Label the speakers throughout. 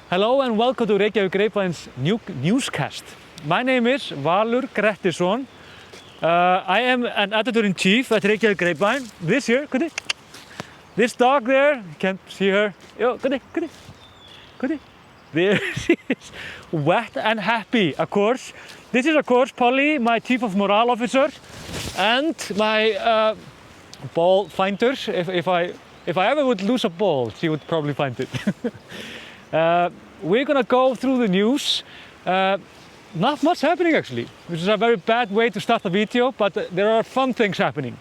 Speaker 1: Hello and welcome to Reykjavík Grapevines Newscast. My name is Valur Grettisson. I am an editor-in-chief at Reykjavík Grapevine. This dog there, you can't see her. Yo, goody. There she is, wet and happy, of course. This is, of course, Pollý, my chief of morale officer, and my ball finder. If I ever would lose a ball, she would probably find it. We're gonna go through the news. Not much happening actually, which is a very bad way to start a video, but there are fun things happening.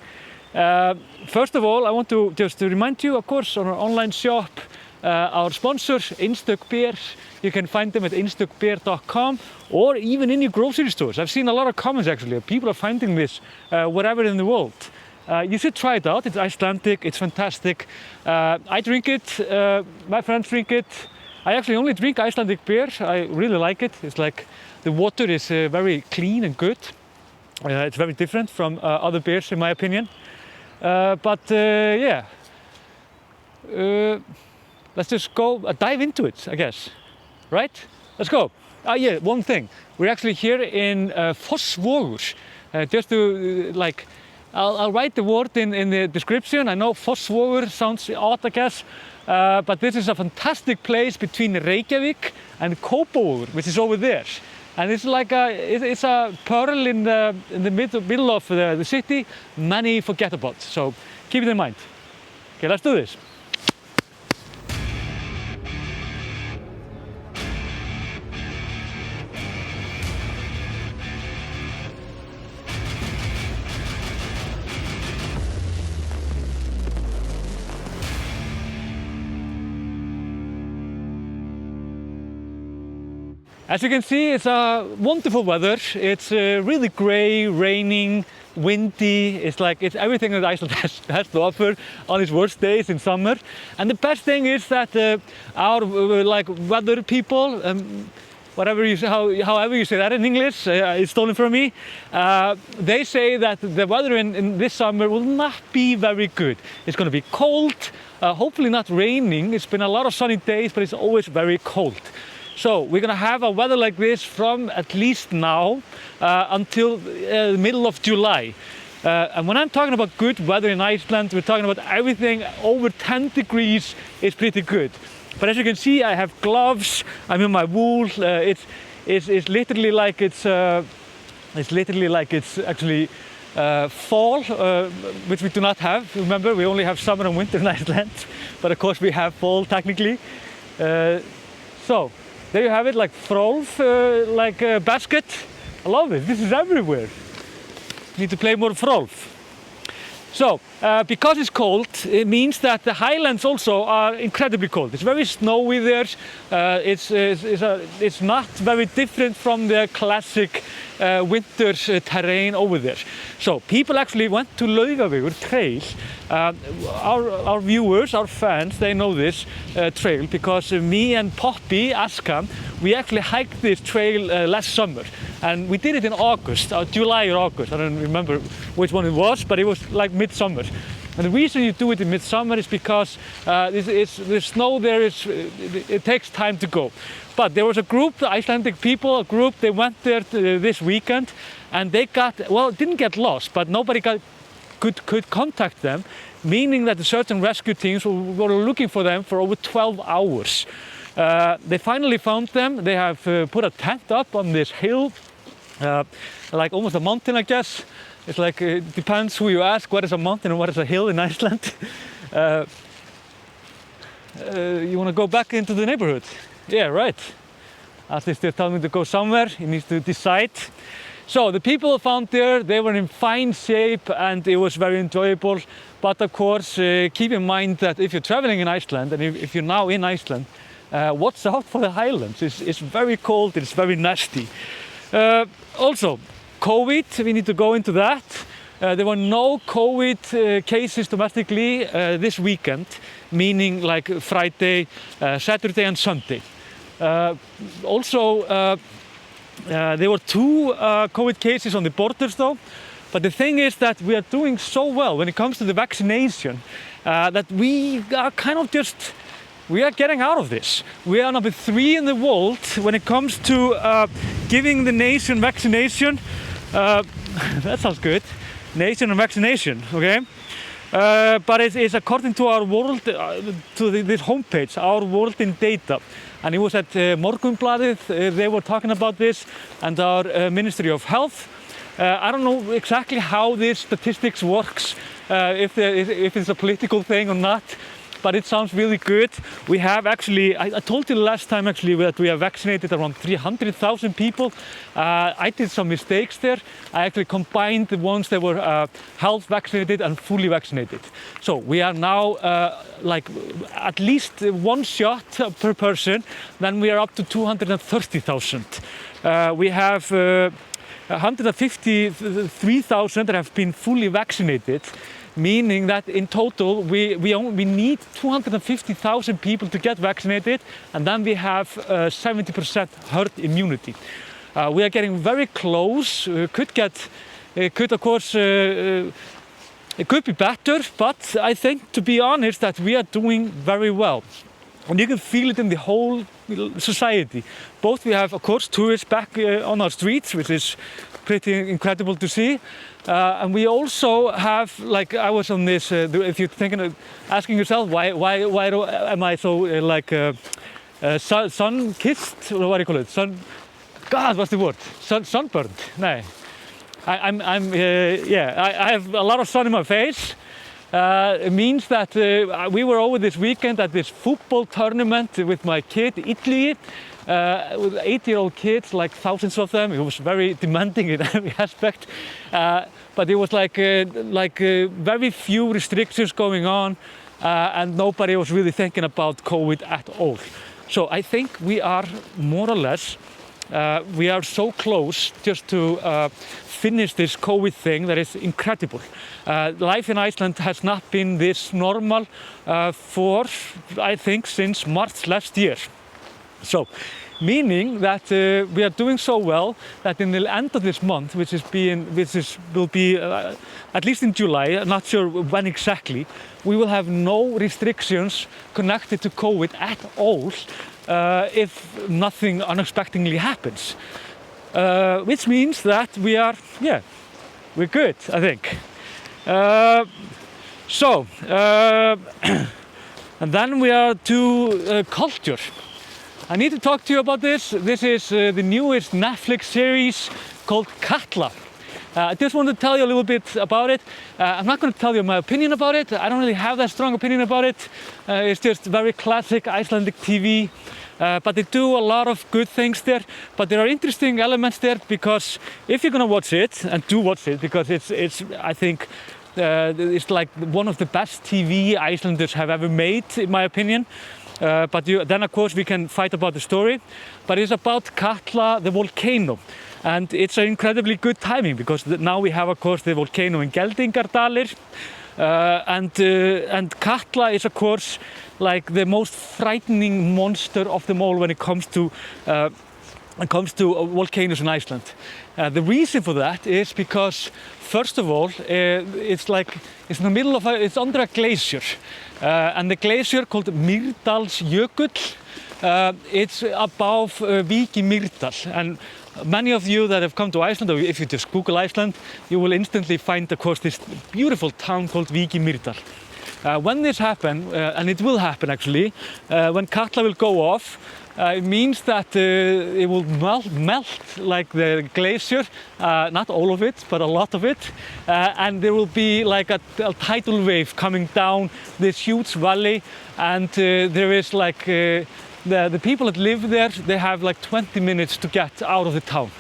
Speaker 1: First of all, I want to just remind you, of course, on our online shop, our sponsors, Einstök. You can find them at einstökber.com or even in your grocery stores. I've seen a lot of comments actually. People are finding this wherever in the world. You should try it out. It's Icelandic, it's fantastic. I drink it, my friends drink it. I actually only drink Icelandic beer. I really like it. It's like the water is very clean and good. It's very different from other beers in my opinion. Yeah, let's just go dive into it, I guess. Right? Let's go. Yeah, one thing. We're actually here in Fossvogur. Just to I'll write the word in the description. I know Fossvogur sounds odd, I guess. But this is a fantastic place between Reykjavík and Kópavogur, which is over there. And it's like it's a pearl in the middle of the city. Many forget about, so keep it in mind. Okay, let's do this. As you can see, it's wonderful weather. It's really grey, raining, windy. It's everything that Iceland has to offer on its worst days in summer. And the best thing is that our weather people, however you say that in English, it's stolen from me. They say that the weather in this summer will not be very good. It's going to be cold, hopefully not raining. It's been a lot of sunny days, but it's always very cold. So we're going to have a weather like this from at least now until the middle of July. And when I'm talking about good weather in Iceland, we're talking about everything over 10 degrees is pretty good. But as you can see, I have gloves. I'm in my wool. It's literally like it's actually fall, which we do not have. Remember, we only have summer and winter in Iceland. But of course, we have fall technically. So. There you have it, like frolf, basket. I love it. This is everywhere. Need to play more frolf. So, because it's cold, it means that the Highlands also are incredibly cold. It's very snowy there. It's not very different from the classic winter terrain over there. So, people actually went to Laugavegur Trail. Our viewers, our fans, they know this trail because me and Poppy, Aska, we actually hiked this trail last summer. And we did it in August, July or August. I don't remember which one it was, but it was like midsummer. And the reason you do it in midsummer is because the snow there it takes time to go. But there was a group, Icelandic people, they went there this weekend, and they didn't get lost, but nobody could contact them, meaning that the search and rescue teams were looking for them for over 12 hours. They finally found them. They have put a tent up on this hill, like almost a mountain, I guess. It's like, it depends who you ask, what is a mountain and what is a hill in Iceland. You want to go back into the neighborhood? Yeah, right. At least they're telling me to go somewhere. You need to decide. So the people found there, they were in fine shape and it was very enjoyable. But of course, keep in mind that if you're traveling in Iceland and if you're now in Iceland, watch out for the Highlands. It's very cold, it's very nasty. Also, COVID, we need to go into that. There were no COVID cases domestically this weekend, meaning like Friday, Saturday and Sunday. Also, there were 2 COVID cases on the borders though. But the thing is that we are doing so well when it comes to the vaccination that we are kind of just we are getting out of this. We are number 3 in the world when it comes to giving the nation vaccination. That sounds good. Nation and vaccination, okay? But it's according to our world, to this homepage, our world in data. And it was at Morgunblaðið, they were talking about this, and our Ministry of Health. I don't know exactly how this statistics works, if it's a political thing or not, but it sounds really good. We have actually, I told you last time actually that we have vaccinated around 300,000 people. I did some mistakes there. I actually combined the ones that were half vaccinated and fully vaccinated. So we are now like at least 1 shot per person, then we are up to 230,000. We have 153,000 that have been fully vaccinated, meaning that in total we need 250,000 people to get vaccinated, and then we have 70% herd immunity. We are getting very close. It could of course, it could be better, but I think, to be honest, that we are doing very well. And you can feel it in the whole society. Both we have, of course, tourists back on our streets, which is pretty incredible to see. And we also have, like I was on this, if you're thinking of asking yourself, why am I so sun-kissed? Or what do you call it? God, what's the word? Sunburned? No. I have a lot of sun in my face. It means that we were over this weekend at this football tournament with my kid, Illugi, with 8-year-old kids, like thousands of them. It was very demanding in every aspect, but it was like very few restrictions going on, and nobody was really thinking about COVID at all. So I think we are more or less, we are so close just to finish this COVID thing that is incredible. Life in Iceland has not been this normal for, I think, since March last year. So, meaning that we are doing so well that in the end of this month, will be at least in July, I'm not sure when exactly, we will have no restrictions connected to COVID at all if nothing unexpectedly happens. Which means that we are, we're good, I think. And then we are to culture. I need to talk to you about this. This is the newest Netflix series called Katla. I just want to tell you a little bit about it. I'm not going to tell you my opinion about it. I don't really have that strong opinion about it. It's just very classic Icelandic TV. But they do a lot of good things there. But there are interesting elements there, because if you're going to watch it, and do watch it, because it's I think, it's like one of the best TV Icelanders have ever made, in my opinion. Then of course we can fight about the story. But it's about Katla, the volcano. And it's an incredibly good timing, because now we have, of course, the volcano in Geldingardalir. And Katla is, of course, like the most frightening monster of them all when it comes to volcanoes in Iceland. The reason for that is because, first of all, it's in the middle of it's under a glacier, and the glacier called Mýrdalsjökull, it's above Vík í Mýrdal. And many of you that have come to Iceland, or if you just Google Iceland, you will instantly find, of course, this beautiful town called Vík í Mýrdal. When this happens, and it will happen actually, when Katla will go off, it means that it will melt like the glacier, not all of it, but a lot of it, and there will be like a tidal wave coming down this huge valley, and there is like the people that live there, they have like 20 minutes to get out of the town.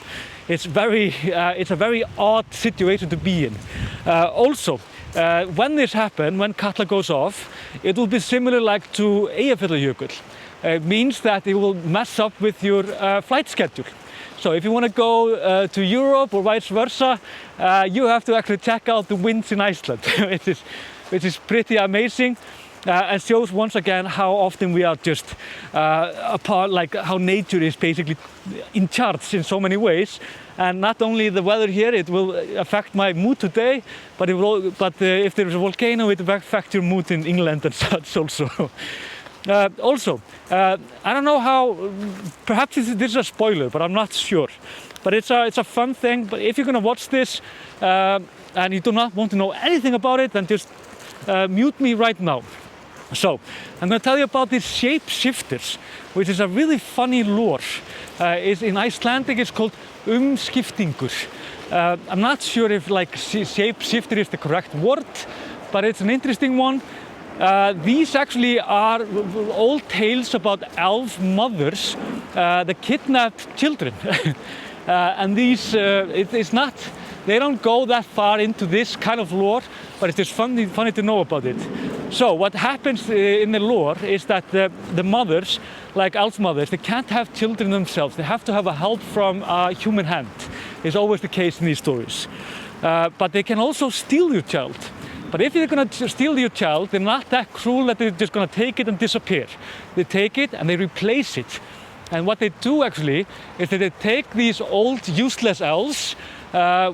Speaker 1: It's a very odd situation to be in. Also, when this happens, when Katla goes off, it will be similar like to Eyjafjallajökull. It means that it will mess up with your flight schedule. So if you want to go to Europe or vice versa, you have to actually check out the winds in Iceland, which is pretty amazing. And shows once again how often we are just apart, like how nature is basically in charge in so many ways. And not only the weather here, it will affect my mood today, but if there is a volcano, it will affect your mood in England and such also. Also, I don't know how, perhaps this is a spoiler, but I'm not sure. But it's a fun thing. But if you're gonna watch this and you do not want to know anything about it, then just mute me right now. So, I'm gonna tell you about these shapeshifters, which is a really funny lore. In Icelandic it's called umskiptingur. I'm not sure if like shapeshifter is the correct word, but it's an interesting one. These actually are old tales about elf mothers that kidnapped children. And these, it's not, they don't go that far into this kind of lore, but it's just funny to know about it. So what happens in the lore is that the mothers, like elf mothers, they can't have children themselves. They have to have a help from a human hand. It's always the case in these stories. But they can also steal your child. But if they're going to steal your child, they're not that cruel that they're just going to take it and disappear. They take it and they replace it. And what they do actually is that they take these old useless elves,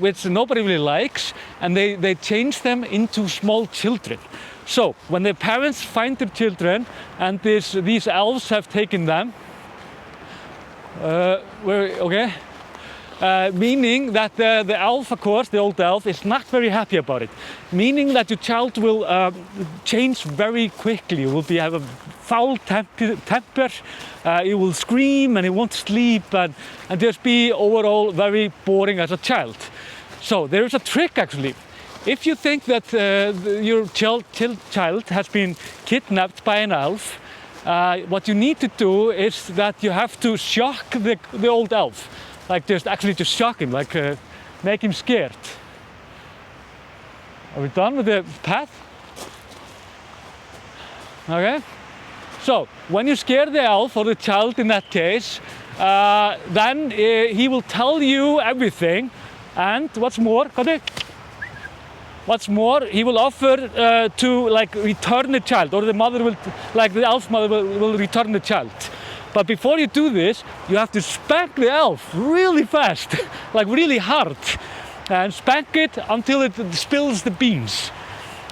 Speaker 1: which nobody really likes, and they change them into small children. So when the parents find their children and these elves have taken them, meaning that the elf, of course, the old elf, is not very happy about it. Meaning that your child will change very quickly. It will have a foul temper, it will scream and it won't sleep and just be overall very boring as a child. So there is a trick actually. If you think that your child has been kidnapped by an elf, what you need to do is that you have to shock the old elf. Like just shock him, like make him scared. Are we done with the path? Okay. So when you scare the elf, or the child in that case, then he will tell you everything. And what's more, he will offer to like return the child, or the mother will, like the elf mother will return the child. But before you do this, you have to spank the elf really fast, like really hard, and spank it until it spills the beans.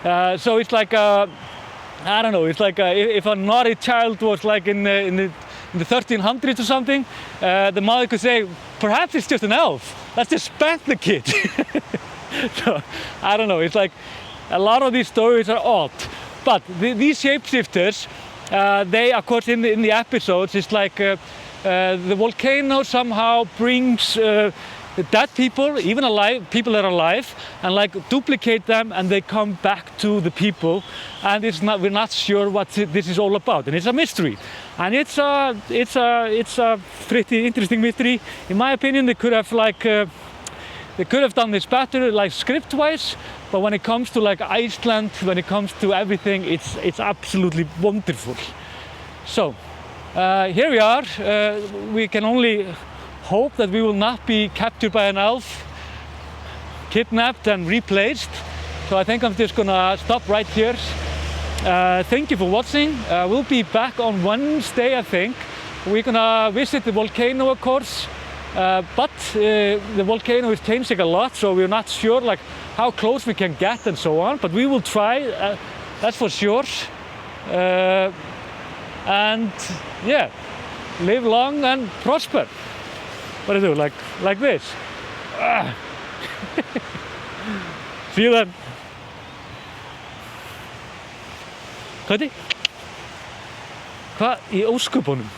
Speaker 1: So it's like I don't know. It's like if a naughty child was like in the 1300s or something, the mother could say, "Perhaps it's just an elf. Let's just spank the kid." So I don't know. It's like a lot of these stories are odd, but these shapeshifters. They, of course, in the episodes, it's like the volcano somehow brings the dead people, even alive, people that are alive, and like duplicate them, and they come back to the people, and we're not sure what this is all about, and it's a mystery, and it's a pretty interesting mystery. In my opinion, they could have done this better, like script-wise. But when it comes to like Iceland, when it comes to everything, it's absolutely wonderful. So here we are. We can only hope that we will not be captured by an elf, kidnapped and replaced. So I think I'm just gonna stop right here. Thank you for watching. We'll be back on Wednesday, I think. We're gonna visit the volcano, of course. But the volcano is changing a lot, so we're not sure like how close we can get and so on. But we will try, that's for sure. And yeah, live long and prosper. What do I do? Like this. See you then. Hvað í ósköpunum?